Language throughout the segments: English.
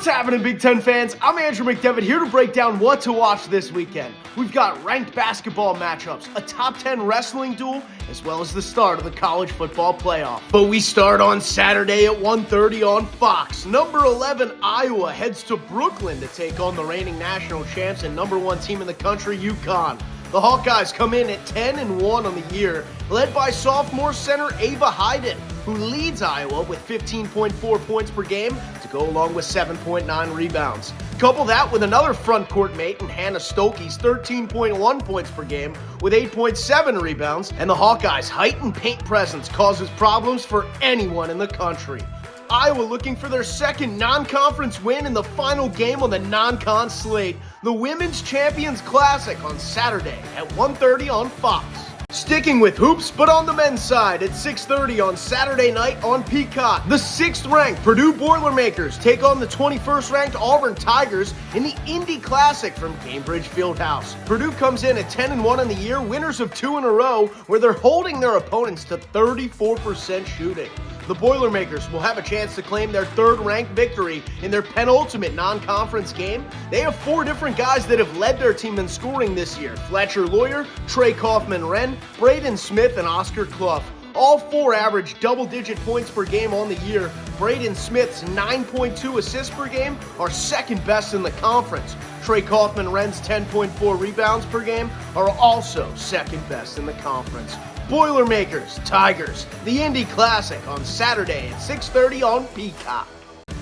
What's happening, Big Ten fans? I'm Andrew McDevitt here to break down what to watch this weekend. We've got ranked basketball matchups, a top 10 wrestling duel, as well as the start of the college football playoff. But we start on Saturday at 1:30 on Fox. Number 11 Iowa heads to Brooklyn to take on the reigning national champs and number 1 team in the country, UConn. The Hawkeyes come in at 10-1 on the year, led by sophomore center Ava Hayden, who leads Iowa with 15.4 points per game to go along with 7.9 rebounds. Couple that with another front court mate in Hannah Stokey's 13.1 points per game with 8.7 rebounds, and the Hawkeyes' heightened paint presence causes problems for anyone in the country. Iowa looking for their second non-conference win in the final game on the non-con slate, the Women's Champions Classic on Saturday at 1:30 on Fox. Sticking with hoops, but on the men's side at 6:30 on Saturday night on Peacock. The 6th-ranked Purdue Boilermakers take on the 21st-ranked Auburn Tigers in the Indy Classic from Cambridge Fieldhouse. Purdue comes in at 10-1 in the year, winners of 2 in a row, where they're holding their opponents to 34% shooting. The Boilermakers will have a chance to claim their 3rd-ranked victory in their penultimate non-conference game. They have 4 different guys that have led their team in scoring this year: Fletcher Lawyer, Trey Kaufman-Wren, Braden Smith, and Oscar Clough. All 4 average double-digit points per game on the year. Braden Smith's 9.2 assists per game are second best in the conference. Trey Kaufman-Wren's 10.4 rebounds per game are also second best in the conference. Boilermakers, Tigers, the Indy Classic on Saturday at 6:30 on Peacock.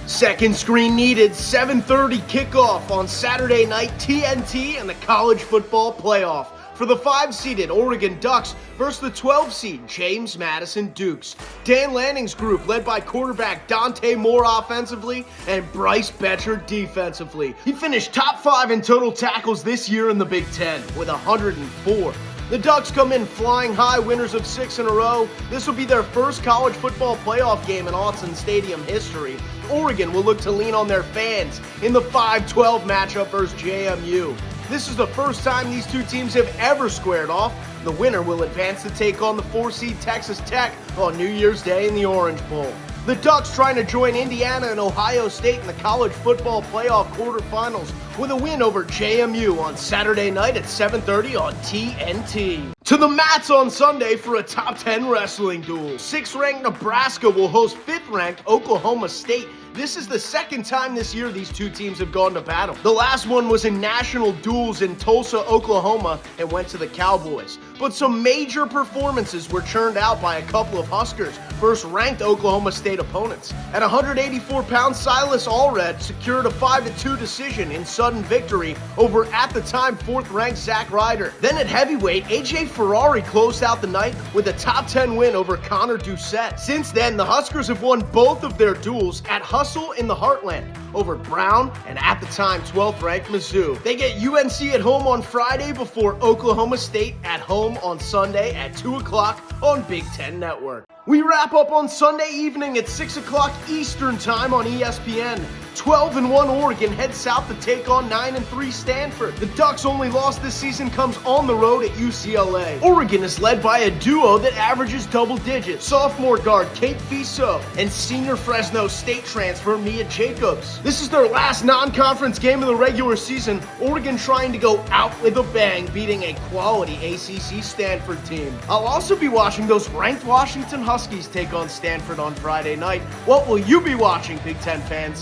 Second screen needed, 7:30 kickoff on Saturday night, TNT and the college football playoff. For the 5-seeded Oregon Ducks versus the 12-seed James Madison Dukes. Dan Lanning's group, led by quarterback Dante Moore offensively and Bryce Betcher defensively. He finished top 5 in total tackles this year in the Big Ten with 104. The Ducks come in flying high, winners of 6 in a row. This will be their first college football playoff game in Autzen Stadium history. Oregon will look to lean on their fans in the 5-12 matchup versus JMU. This is the first time these two teams have ever squared off. The winner will advance to take on the 4-seed Texas Tech on New Year's Day in the Orange Bowl. The Ducks trying to join Indiana and Ohio State in the college football playoff quarterfinals with a win over JMU on Saturday night at 7:30 on TNT. To the mats on Sunday for a top 10 wrestling duel. 6th-ranked Nebraska will host 5th-ranked Oklahoma State. This is the second time this year these two teams have gone to battle. The last one was in national duels in Tulsa, Oklahoma, and went to the Cowboys. But some major performances were churned out by a couple of Huskers versus ranked Oklahoma State opponents. At 184 pounds, Silas Allred secured a 5-2 decision in sudden victory over, at the time, 4th-ranked Zach Ryder. Then at heavyweight, AJ Ferrari closed out the night with a top 10 win over Connor Doucette. Since then, the Huskers have won both of their duels at Hustle in the Heartland over Brown and, at the time, 12th-ranked Mizzou. They get UNC at home on Friday before Oklahoma State at home on Sunday at 2 o'clock on Big Ten Network. We wrap up on Sunday evening at 6 o'clock Eastern Time on ESPN. 12-1 Oregon heads south to take on 9-3 Stanford. The Ducks' only loss this season comes on the road at UCLA. Oregon is led by a duo that averages double digits. Sophomore guard Kate Fiso and senior Fresno State transfer Mia Jacobs. This is their last non-conference game of the regular season. Oregon trying to go out with a bang, beating a quality ACC Stanford team. I'll also be watching those ranked Washington Huskies take on Stanford on Friday night. What will you be watching, Big Ten fans?